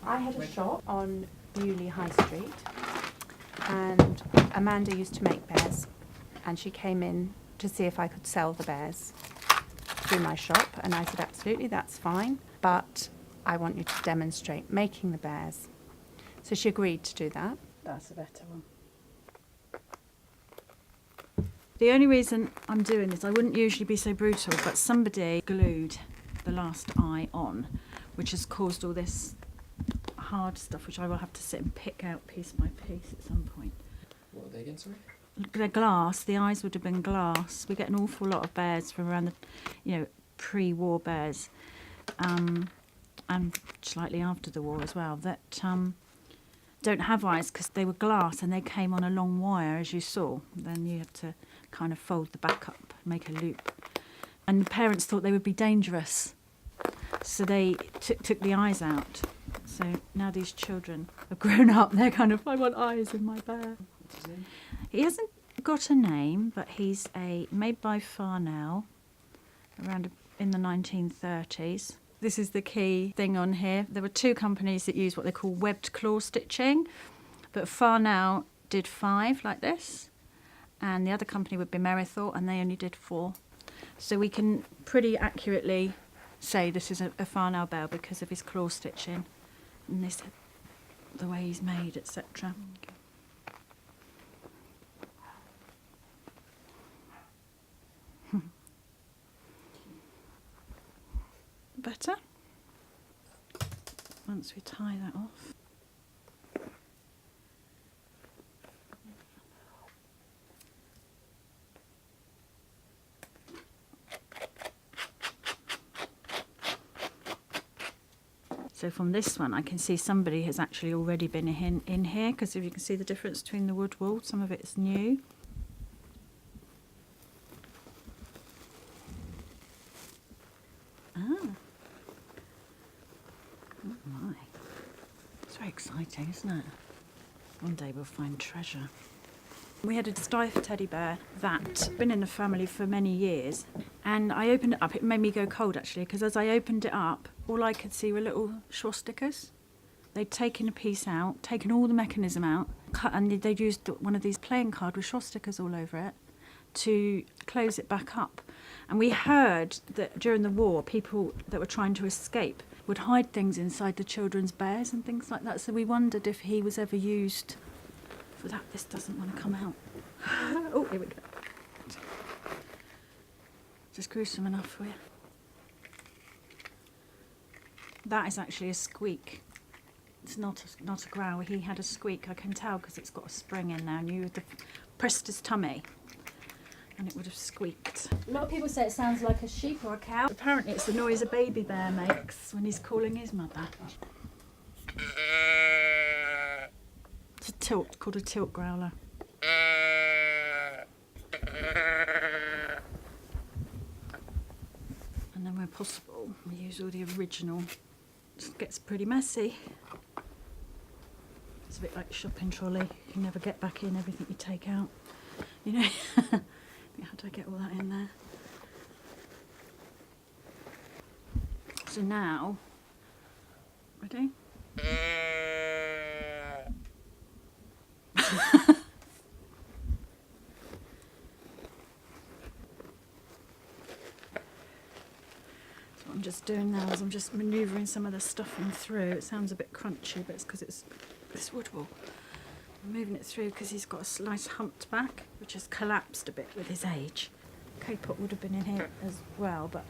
I had a shop on Beaulieu High Street, and Amanda used to make bears, and she came in to see if I could sell the bears through my shop, and I said absolutely, that's fine, but I want you to demonstrate making the bears. So she agreed to do that. That's a better one. The only reason I'm doing this, I wouldn't usually be so brutal, but somebody glued the last eye on, which has caused all this hard stuff, which I will have to sit and pick out piece by piece at some point. What are they again, sorry? They're glass. The eyes would have been glass. We get an awful lot of bears from around the, pre-war bears, and slightly after the war as well, that don't have eyes because they were glass and they came on a long wire, as you saw. Then you had to kind of fold the back up, make a loop. And the parents thought they would be dangerous, so they took the eyes out. So now these children have grown up, they're kind of, I want eyes in my bear. What's his name? He hasn't got a name, but he's made by Farnell around in the 1930s. This is the key thing on here. There were two companies that use what they call webbed claw stitching, but Farnell did 5 like this, and the other company would be Merithor, and they only did 4. So we can pretty accurately say this is a Farnell bear because of his claw stitching and this, the way he's made, etc. Better once we tie that off. So from this one I can see somebody has actually already been in here, because if you can see the difference between the wood wool, some of it's new. Oh my, it's very exciting, isn't it? One day we'll find treasure. We had a Steiff teddy bear that been in the family for many years, and I opened it up. It made me go cold actually, because as I opened it up, all I could see were little swastikas. They'd taken a piece out, taken all the mechanism out, cut, and they'd used one of these playing cards with swastikas all over it to close it back up. And we heard that during the war, people that were trying to escape would hide things inside the children's bears and things like that. So we wondered if he was ever used for that. This doesn't want to come out. Oh, here we go. Just gruesome enough for you. That is actually a squeak. It's not a growl. He had a squeak. I can tell because it's got a spring in there, and you would have pressed his tummy and it would have squeaked. A lot of people say it sounds like a sheep or a cow. Apparently it's the noise a baby bear makes when he's calling his mother. It's a tilt, called a tilt growler. And then where possible, we use all the original. It gets pretty messy. It's a bit like a shopping trolley. You can never get back in everything you take out. You know? How do I get all that in there? So now, ready? What I'm just doing now is I'm just manoeuvring some of the stuffing through. It sounds a bit crunchy, but it's because it's this wood wool. I'm moving it through because he's got a slight humped back, which has collapsed a bit with his age. Kapok would have been in here as well, but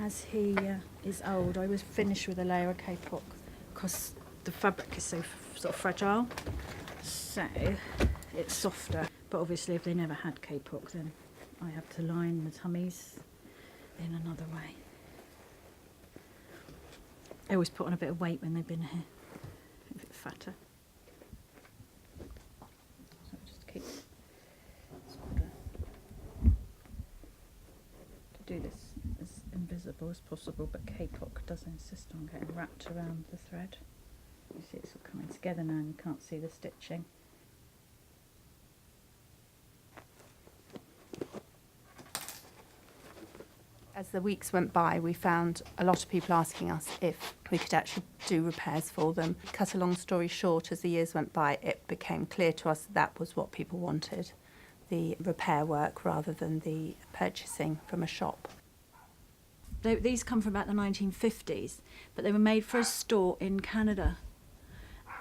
as he is old, I was finished with a layer of kapok because the fabric is so sort of fragile, so it's softer. But obviously if they never had kapok, then I have to line the tummies in another way. I always put on a bit of weight when they've been here, a bit fatter. So just keep to do this as invisible as possible, but kapok does insist on getting wrapped around the thread. You see it's all coming together now and you can't see the stitching. As the weeks went by, we found a lot of people asking us if we could actually do repairs for them. Cut a long story short, as the years went by, it became clear to us that was what people wanted, the repair work rather than the purchasing from a shop. These come from about the 1950s, but they were made for a store in Canada.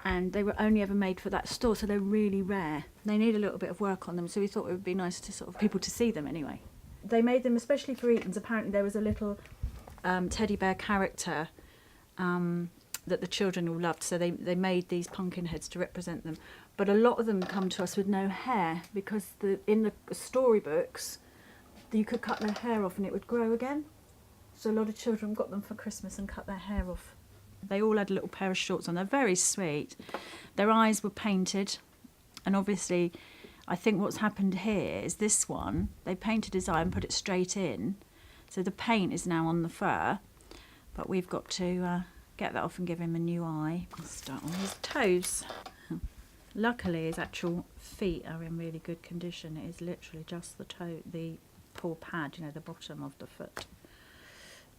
And they were only ever made for that store, so they're really rare. They need a little bit of work on them, so we thought it would be nice to sort of people to see them anyway. They made them especially for Eton's. Apparently there was a little teddy bear character that the children all loved, so they made these pumpkin heads to represent them. But a lot of them come to us with no hair, because in the storybooks you could cut their hair off and it would grow again. So a lot of children got them for Christmas and cut their hair off. They all had a little pair of shorts on. They're very sweet. Their eyes were painted, and obviously I think what's happened here is this one, they painted his eye and put it straight in, so the paint is now on the fur, but we've got to get that off and give him a new eye. I'll start on his toes. Luckily his actual feet are in really good condition. It is literally just the paw pad, the bottom of the foot,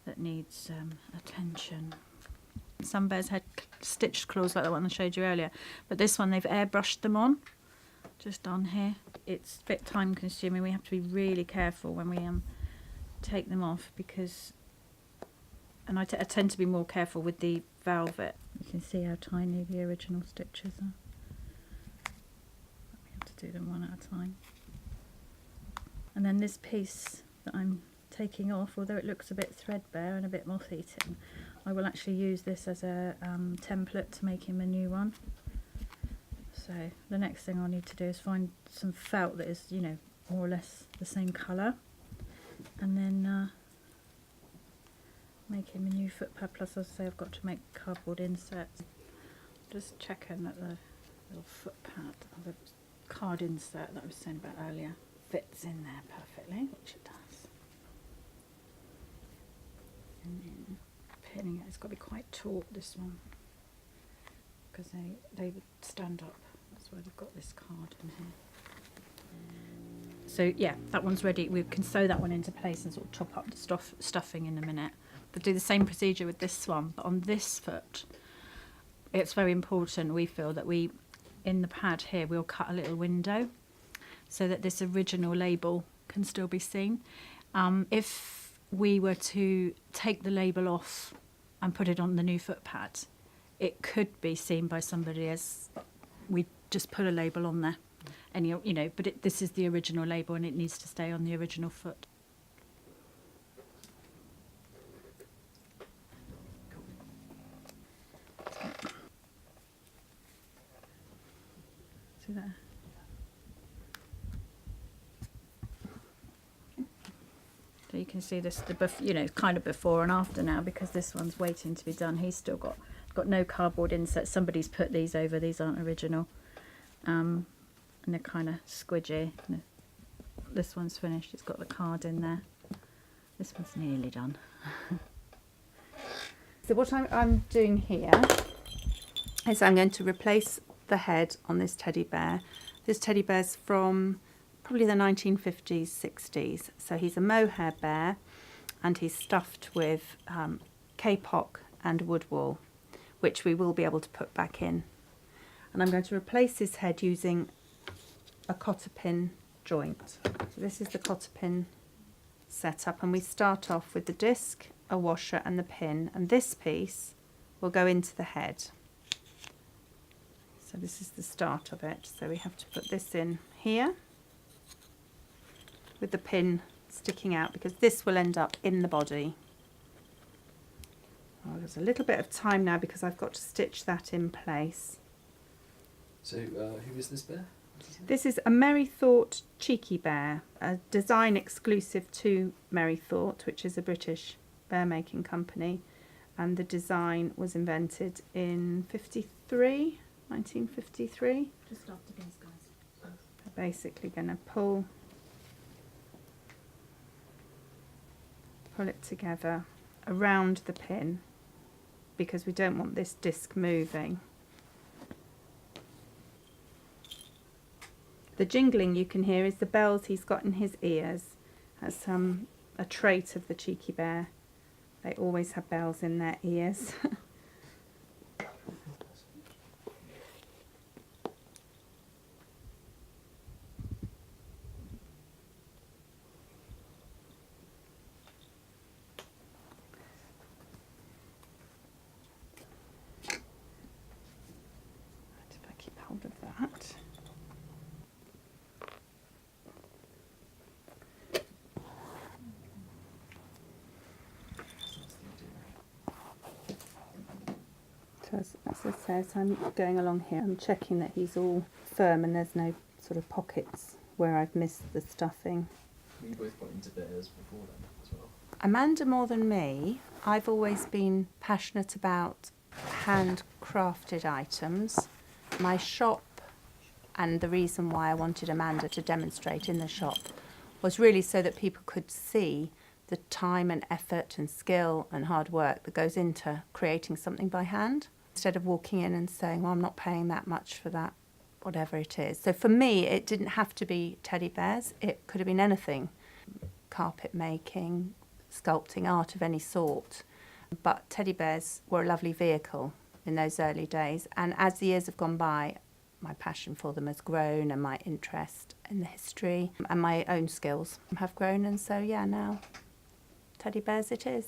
that needs attention. Some bears had stitched claws like that one I showed you earlier, but this one they've airbrushed them on, just on here. It's a bit time consuming. We have to be really careful when we take them off, because, and I tend to be more careful with the velvet. You can see how tiny the original stitches are. We have to do them one at a time. And then this piece that I'm taking off, although it looks a bit threadbare and a bit moth-eaten, I will actually use this as a template to make him a new one. So the next thing I'll need to do is find some felt that is, more or less the same colour, and then make him a new foot pad. Plus, as I say, I've got to make cardboard inserts. Just checking that the little foot pad, the card insert that I was saying about earlier, fits in there perfectly, which it does. And then pinning it, it's got to be quite taut, this one, because they would stand up. That's why they've got this card in here. So yeah, that one's ready. We can sew that one into place and sort of top up the stuffing in a minute. But do the same procedure with this one, but on this foot, it's very important, we feel, that we, in the pad here, we'll cut a little window so that this original label can still be seen. If we were to take the label off and put it on the new foot pad, it could be seen by somebody as we just put a label on there, and but this is the original label and it needs to stay on the original foot. See that? So you can see this, kind of before and after now, because this one's waiting to be done. He's still got no cardboard inserts. Somebody's put these over. These aren't original, and they're kind of squidgy. This one's finished. It's got the card in there. This one's nearly done. So what I'm doing here is I'm going to replace the head on this teddy bear. This teddy bear's from probably the 1950s, 60s. So he's a mohair bear, and he's stuffed with kapok and wood wool, which we will be able to put back in. And I'm going to replace his head using a cotter pin joint. So this is the cotter pin setup, and we start off with the disc, a washer and the pin, and this piece will go into the head. So this is the start of it. So we have to put this in here with the pin sticking out, because this will end up in the body. Oh, there's a little bit of time now because I've got to stitch that in place. So who is this bear? This is a Merrythought Cheeky Bear, a design exclusive to Merrythought, which is a British bear making company, and the design was invented in 1953. Just after these guys. We're basically going to pull it together around the pin, because we don't want this disc moving. The jingling you can hear is the bells he's got in his ears. Has some a trait of the cheeky bear. They always have bells in their ears. If I keep hold of that. So as I said, I'm going along here, I'm checking that he's all firm and there's no sort of pockets where I've missed the stuffing. Were you both got into bears before then as well? Amanda more than me. I've always been passionate about handcrafted items. My shop, and the reason why I wanted Amanda to demonstrate in the shop, was really so that people could see the time and effort and skill and hard work that goes into creating something by hand, instead of walking in and saying, well, I'm not paying that much for that, whatever it is. So for me, it didn't have to be teddy bears. It could have been anything, carpet making, sculpting, art of any sort. But teddy bears were a lovely vehicle in those early days. And as the years have gone by, my passion for them has grown, and my interest in the history and my own skills have grown. And so, yeah, now teddy bears it is.